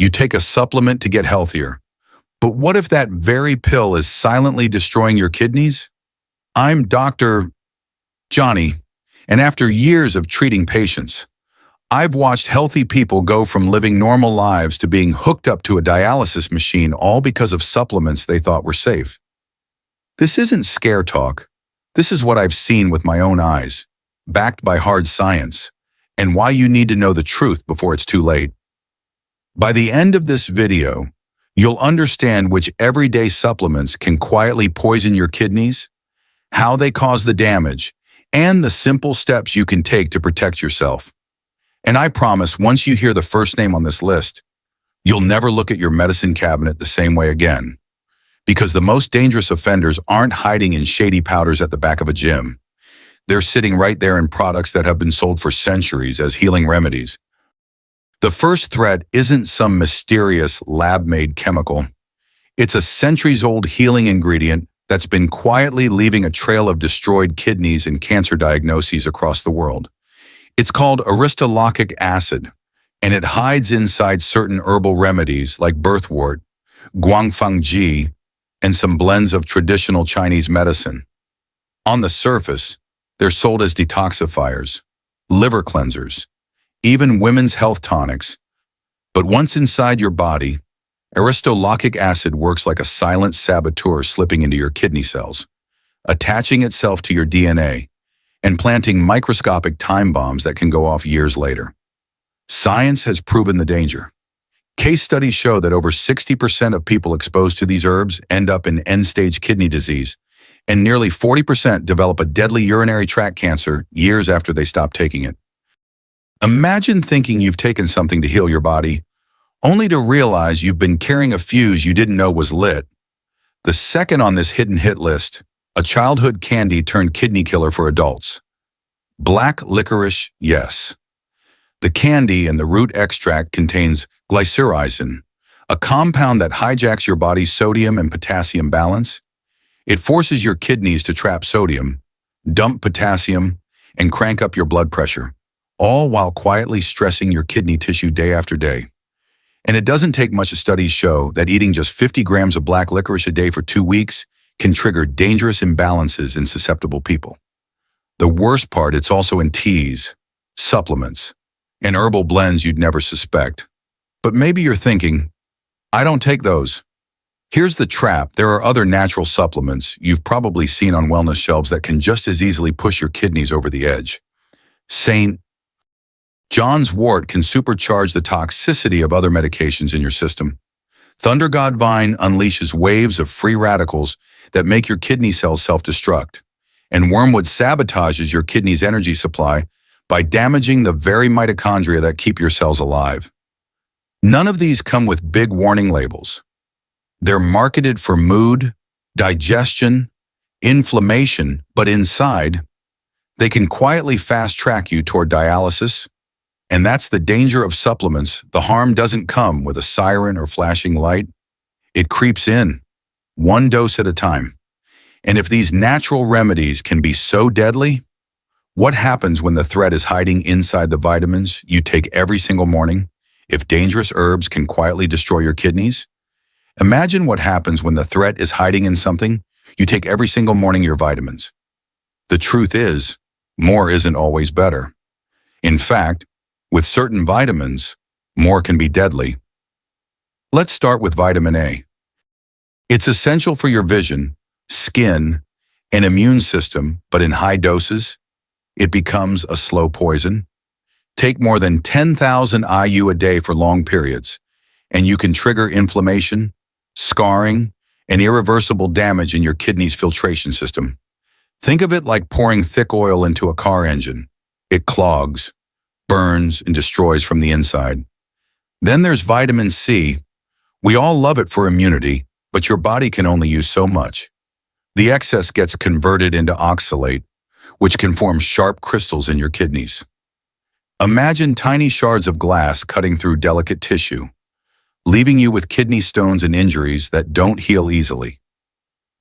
You take a supplement to get healthier. But what if that very pill is silently destroying your kidneys? I'm Dr. Johnny, and after years of treating patients, I've watched healthy people go from living normal lives to being hooked up to a dialysis machine, all because of supplements they thought were safe. This isn't scare talk. This is what I've seen with my own eyes, backed by hard science, and why you need to know the truth before it's too late. By the end of this video, you'll understand which everyday supplements can quietly poison your kidneys, how they cause the damage, and the simple steps you can take to protect yourself. And I promise, once you hear the first name on this list, you'll never look at your medicine cabinet the same way again. Because the most dangerous offenders aren't hiding in shady powders at the back of a gym. They're sitting right there in products that have been sold for centuries as healing remedies. The first threat isn't some mysterious lab-made chemical. It's a centuries-old healing ingredient that's been quietly leaving a trail of destroyed kidneys and cancer diagnoses across the world. It's called aristolactic acid, and it hides inside certain herbal remedies like birthwort, guangfangji, and some blends of traditional Chinese medicine. On the surface, they're sold as detoxifiers, liver cleansers, even women's health tonics. But once inside your body, aristolactic acid works like a silent saboteur slipping into your kidney cells, attaching itself to your DNA, and planting microscopic time bombs that can go off years later. Science has proven the danger. Case studies show that over 60% of people exposed to these herbs end up in end-stage kidney disease, and nearly 40% develop a deadly urinary tract cancer years after they stop taking it. Imagine thinking you've taken something to heal your body, only to realize you've been carrying a fuse you didn't know was lit. The second on this hidden hit list, a childhood candy turned kidney killer for adults. Black licorice, yes. The candy and the root extract contains glycyrrhizin, a compound that hijacks your body's sodium and potassium balance. It forces your kidneys to trap sodium, dump potassium, and crank up your blood pressure, all while quietly stressing your kidney tissue day after day. And it doesn't take much. Studies show that eating just 50 grams of black licorice a day for 2 weeks can trigger dangerous imbalances in susceptible people. The worst part, it's also in teas, supplements, and herbal blends you'd never suspect. But maybe you're thinking, I don't take those. Here's the trap. There are other natural supplements you've probably seen on wellness shelves that can just as easily push your kidneys over the edge. St. John's wort can supercharge the toxicity of other medications in your system. Thunder God Vine unleashes waves of free radicals that make your kidney cells self-destruct. And wormwood sabotages your kidney's energy supply by damaging the very mitochondria that keep your cells alive. None of these come with big warning labels. They're marketed for mood, digestion, inflammation, but inside, they can quietly fast-track you toward dialysis. And that's the danger of supplements. The harm doesn't come with a siren or flashing light. It creeps in, one dose at a time. And if these natural remedies can be so deadly, what happens when the threat is hiding inside the vitamins you take every single morning? If dangerous herbs can quietly destroy your kidneys, imagine what happens when the threat is hiding in something you take every single morning, your vitamins. The truth is, more isn't always better. In fact, with certain vitamins, more can be deadly. Let's start with vitamin A. It's essential for your vision, skin, and immune system, but in high doses, it becomes a slow poison. Take more than 10,000 IU a day for long periods, and you can trigger inflammation, scarring, and irreversible damage in your kidney's filtration system. Think of it like pouring thick oil into a car engine. It clogs, burns, and destroys from the inside. Then there's vitamin C. We all love it for immunity, but your body can only use so much. The excess gets converted into oxalate, which can form sharp crystals in your kidneys. Imagine tiny shards of glass cutting through delicate tissue, leaving you with kidney stones and injuries that don't heal easily.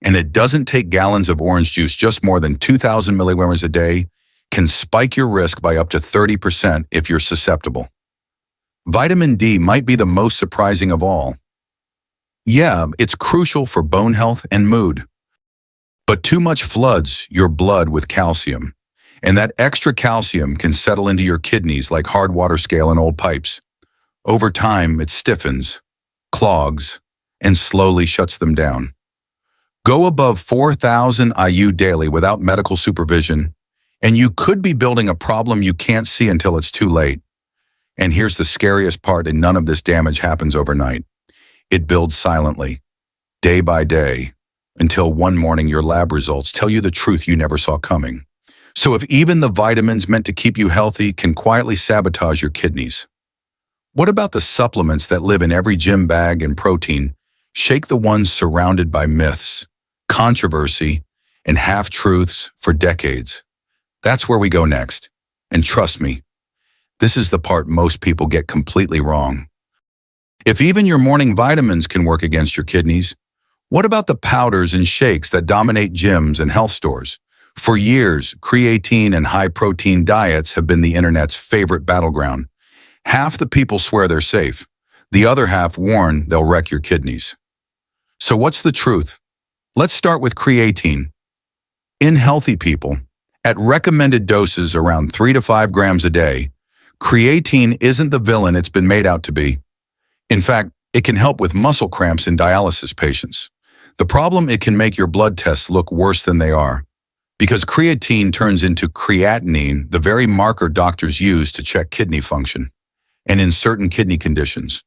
And it doesn't take gallons of orange juice. Just more than 2,000 milligrams a day can spike your risk by up to 30% if you're susceptible. Vitamin D might be the most surprising of all. Yeah, it's crucial for bone health and mood. But too much floods your blood with calcium. And that extra calcium can settle into your kidneys like hard water scale in old pipes. Over time, it stiffens, clogs, and slowly shuts them down. Go above 4,000 IU daily without medical supervision, and you could be building a problem you can't see until it's too late. And here's the scariest part, and none of this damage happens overnight. It builds silently, day by day, until one morning your lab results tell you the truth you never saw coming. So if even the vitamins meant to keep you healthy can quietly sabotage your kidneys, what about the supplements that live in every gym bag and protein? Shake the ones surrounded by myths, controversy, and half-truths for decades. That's where we go next. And trust me, this is the part most people get completely wrong. If even your morning vitamins can work against your kidneys, what about the powders and shakes that dominate gyms and health stores? For years, creatine and high-protein diets have been the internet's favorite battleground. Half the people swear they're safe. The other half warn they'll wreck your kidneys. So what's the truth? Let's start with creatine. In healthy people, at recommended doses around 3 to 5 grams a day, creatine isn't the villain it's been made out to be. In fact, it can help with muscle cramps in dialysis patients. The problem, it can make your blood tests look worse than they are, because creatine turns into creatinine, the very marker doctors use to check kidney function. And in certain kidney conditions,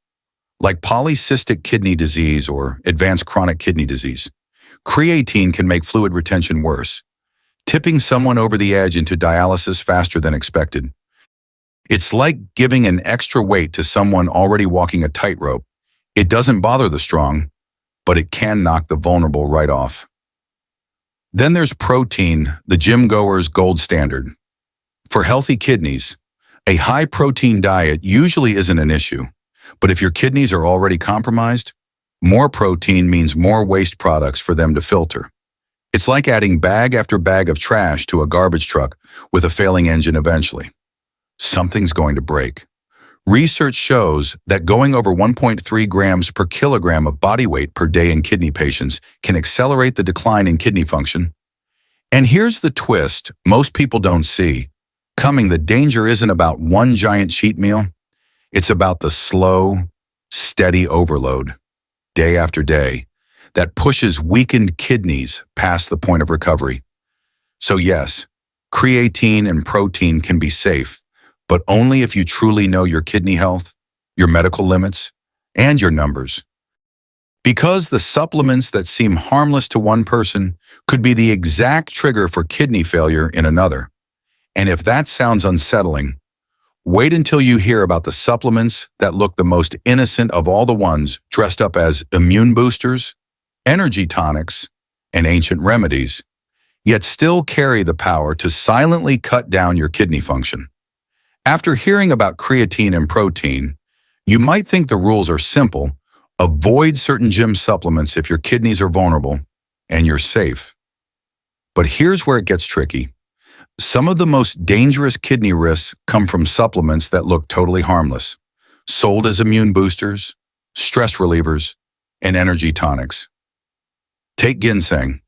like polycystic kidney disease or advanced chronic kidney disease, creatine can make fluid retention worse, tipping someone over the edge into dialysis faster than expected. It's like giving an extra weight to someone already walking a tightrope. It doesn't bother the strong, but it can knock the vulnerable right off. Then there's protein, the gym goer's gold standard. For healthy kidneys, a high-protein diet usually isn't an issue, but if your kidneys are already compromised, more protein means more waste products for them to filter. It's like adding bag after bag of trash to a garbage truck with a failing engine eventually. Something's going to break. Research shows that going over 1.3 grams per kilogram of body weight per day in kidney patients can accelerate the decline in kidney function. And here's the twist most people don't see. The danger isn't about one giant cheat meal. It's about the slow, steady overload, day after day, that pushes weakened kidneys past the point of recovery. So yes, creatine and protein can be safe, but only if you truly know your kidney health, your medical limits, and your numbers. Because the supplements that seem harmless to one person could be the exact trigger for kidney failure in another. And if that sounds unsettling, wait until you hear about the supplements that look the most innocent of all the ones dressed up as immune boosters, energy tonics, and ancient remedies, yet still carry the power to silently cut down your kidney function. After hearing about creatine and protein, you might think the rules are simple. Avoid certain gym supplements if your kidneys are vulnerable, and you're safe. But here's where it gets tricky. Some of the most dangerous kidney risks come from supplements that look totally harmless, sold as immune boosters, stress relievers, and energy tonics. Take ginseng.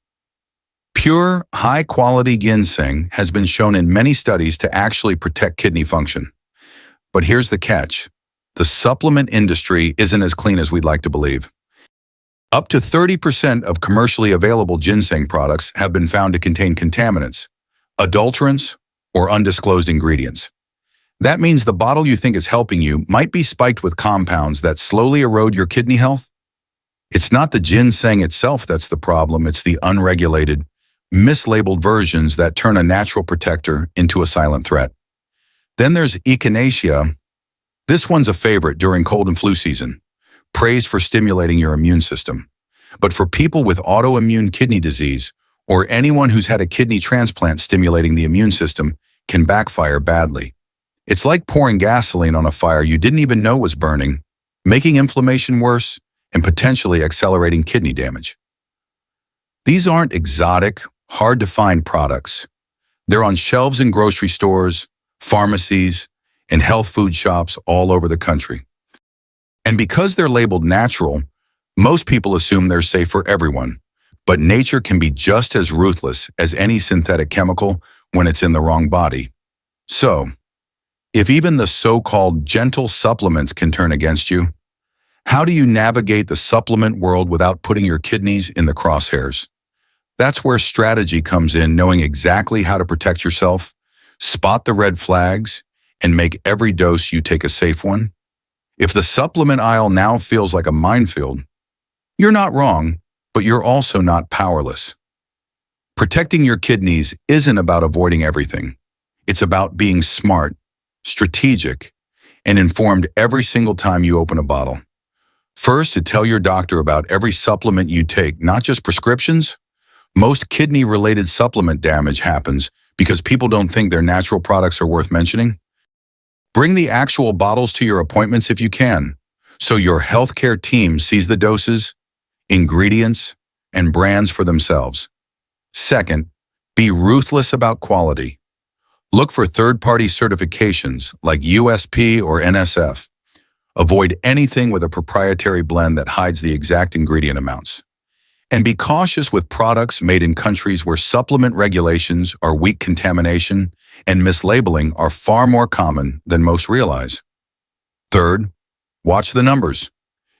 Pure, high-quality ginseng has been shown in many studies to actually protect kidney function. But here's the catch. The supplement industry isn't as clean as we'd like to believe. Up to 30% of commercially available ginseng products have been found to contain contaminants, adulterants, or undisclosed ingredients. That means the bottle you think is helping you might be spiked with compounds that slowly erode your kidney health. It's not the ginseng itself that's the problem, it's the unregulated, mislabeled versions that turn a natural protector into a silent threat. Then there's echinacea. This one's a favorite during cold and flu season, praised for stimulating your immune system. But for people with autoimmune kidney disease, or anyone who's had a kidney transplant, stimulating the immune system can backfire badly. It's like pouring gasoline on a fire you didn't even know was burning, making inflammation worse and potentially accelerating kidney damage. These aren't exotic, hard-to-find products. They're on shelves in grocery stores, pharmacies, in health food shops all over the country. And because they're labeled natural, most people assume they're safe for everyone. But nature can be just as ruthless as any synthetic chemical when it's in the wrong body. So, if even the so-called gentle supplements can turn against you, how do you navigate the supplement world without putting your kidneys in the crosshairs? That's where strategy comes in, knowing exactly how to protect yourself, spot the red flags, and make every dose you take a safe one. If the supplement aisle now feels like a minefield, you're not wrong, but you're also not powerless. Protecting your kidneys isn't about avoiding everything. It's about being smart, strategic, and informed every single time you open a bottle. First, to tell your doctor about every supplement you take, not just prescriptions. Most kidney-related supplement damage happens because people don't think their natural products are worth mentioning. Bring the actual bottles to your appointments if you can, so your healthcare team sees the doses, ingredients, and brands for themselves. Second, be ruthless about quality. Look for third-party certifications like USP or NSF. Avoid anything with a proprietary blend that hides the exact ingredient amounts. And be cautious with products made in countries where supplement regulations are weak contamination and mislabeling are far more common than most realize. Third, watch the numbers.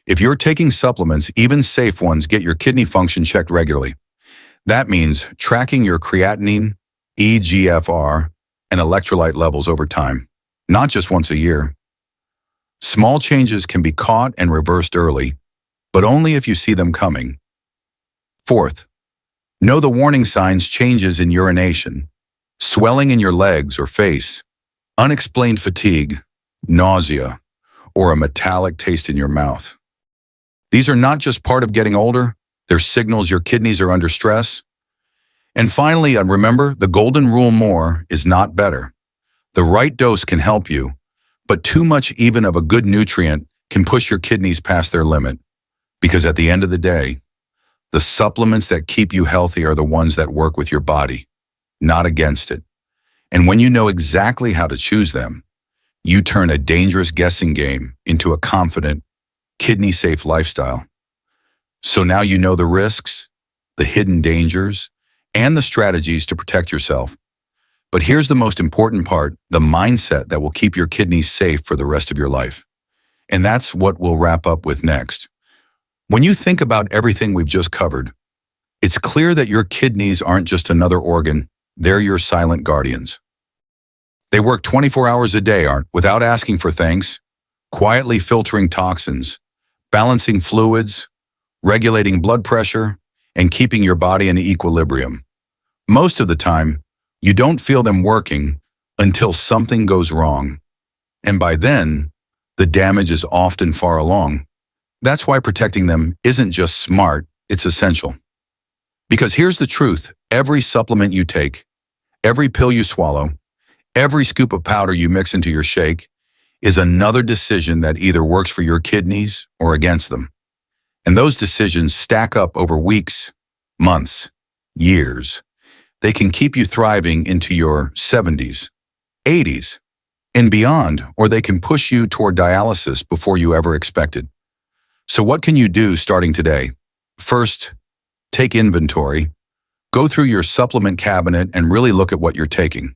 If you're taking supplements, even safe ones, get your kidney function checked regularly. That means tracking your creatinine, eGFR, and electrolyte levels over time, not just once a year. Small changes can be caught and reversed early, but only if you see them coming. Fourth, know the warning signs: changes in urination, swelling in your legs or face, unexplained fatigue, nausea, or a metallic taste in your mouth. These are not just part of getting older, they're signals your kidneys are under stress. And finally, remember, the golden rule: more is not better. The right dose can help you, but too much even of a good nutrient can push your kidneys past their limit. Because at the end of the day, the supplements that keep you healthy are the ones that work with your body, not against it. And when you know exactly how to choose them, you turn a dangerous guessing game into a confident, kidney-safe lifestyle. So now you know the risks, the hidden dangers, and the strategies to protect yourself. But here's the most important part: the mindset that will keep your kidneys safe for the rest of your life. And that's what we'll wrap up with next. When you think about everything we've just covered, it's clear that your kidneys aren't just another organ, they're your silent guardians. They work 24 hours a day, without asking for thanks, quietly filtering toxins, balancing fluids, regulating blood pressure, and keeping your body in equilibrium. Most of the time, you don't feel them working until something goes wrong. And by then, the damage is often far along. That's why protecting them isn't just smart, it's essential. Because here's the truth: every supplement you take, every pill you swallow, every scoop of powder you mix into your shake is another decision that either works for your kidneys or against them. And those decisions stack up over weeks, months, years. They can keep you thriving into your 70s, 80s, and beyond, or they can push you toward dialysis before you ever expected. So what can you do starting today? First, take inventory. Go through your supplement cabinet and really look at what you're taking.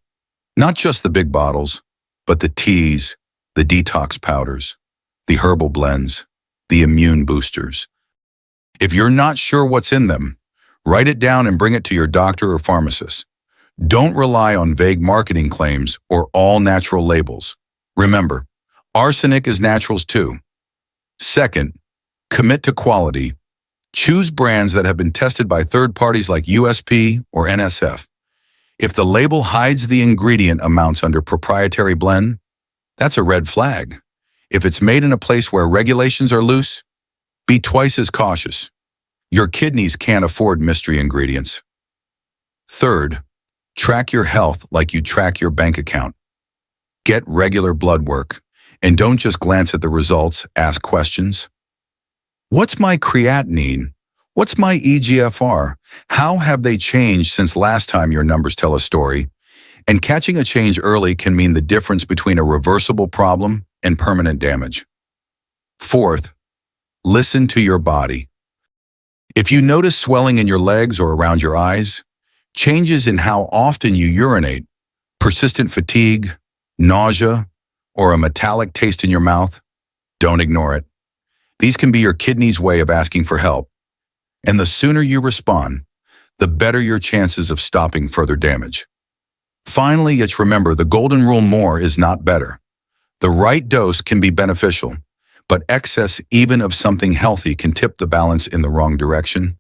Not just the big bottles, but the teas, the detox powders, the herbal blends, the immune boosters. If you're not sure what's in them, write it down and bring it to your doctor or pharmacist. Don't rely on vague marketing claims or all-natural labels. Remember, arsenic is naturals too. Second, commit to quality. Choose brands that have been tested by third parties like USP or NSF. If the label hides the ingredient amounts under proprietary blend, that's a red flag. If it's made in a place where regulations are loose, be twice as cautious. Your kidneys can't afford mystery ingredients. Third, track your health like you track your bank account. Get regular blood work, and don't just glance at the results, ask questions. What's my creatinine? What's my eGFR? How have they changed since last time? Your numbers tell a story. And catching a change early can mean the difference between a reversible problem and permanent damage. Fourth, listen to your body. If you notice swelling in your legs or around your eyes, changes in how often you urinate, persistent fatigue, nausea, or a metallic taste in your mouth, don't ignore it. These can be your kidney's way of asking for help. And the sooner you respond, the better your chances of stopping further damage. Finally, let's remember the golden rule: more is not better. The right dose can be beneficial, but excess even of something healthy can tip the balance in the wrong direction.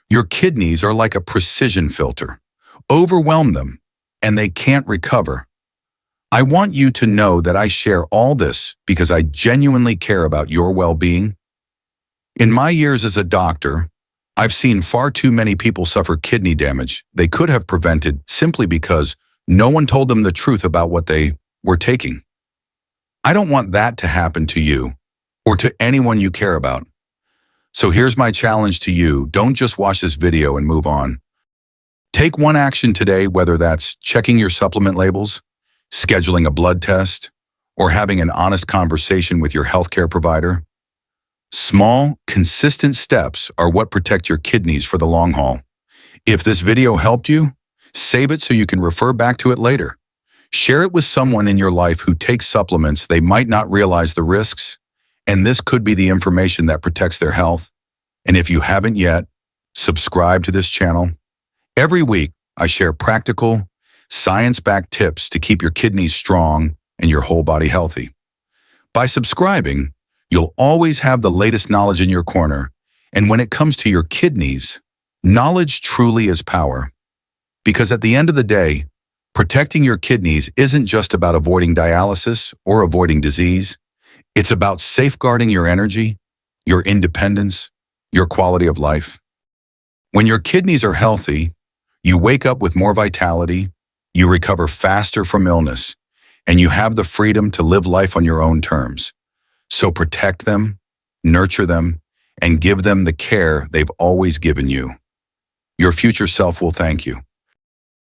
Your kidneys are like a precision filter. Overwhelm them, and they can't recover. I want you to know that I share all this because I genuinely care about your well-being. In my years as a doctor, I've seen far too many people suffer kidney damage they could have prevented simply because no one told them the truth about what they were taking. I don't want that to happen to you or to anyone you care about. So here's my challenge to you: don't just watch this video and move on. Take one action today, whether that's checking your supplement labels, scheduling a blood test, or having an honest conversation with your healthcare provider. Small, consistent steps are what protect your kidneys for the long haul. If this video helped you, save it so you can refer back to it later. Share it with someone in your life who takes supplements. They might not realize the risks, and this could be the information that protects their health. And if you haven't yet, subscribe to this channel. Every week, I share practical, science-backed tips to keep your kidneys strong and your whole body healthy. By subscribing, you'll always have the latest knowledge in your corner. And when it comes to your kidneys, knowledge truly is power. Because at the end of the day, protecting your kidneys isn't just about avoiding dialysis or avoiding disease. It's about safeguarding your energy, your independence, your quality of life. When your kidneys are healthy, you wake up with more vitality, you recover faster from illness, and you have the freedom to live life on your own terms. So protect them, nurture them, and give them the care they've always given you. Your future self will thank you.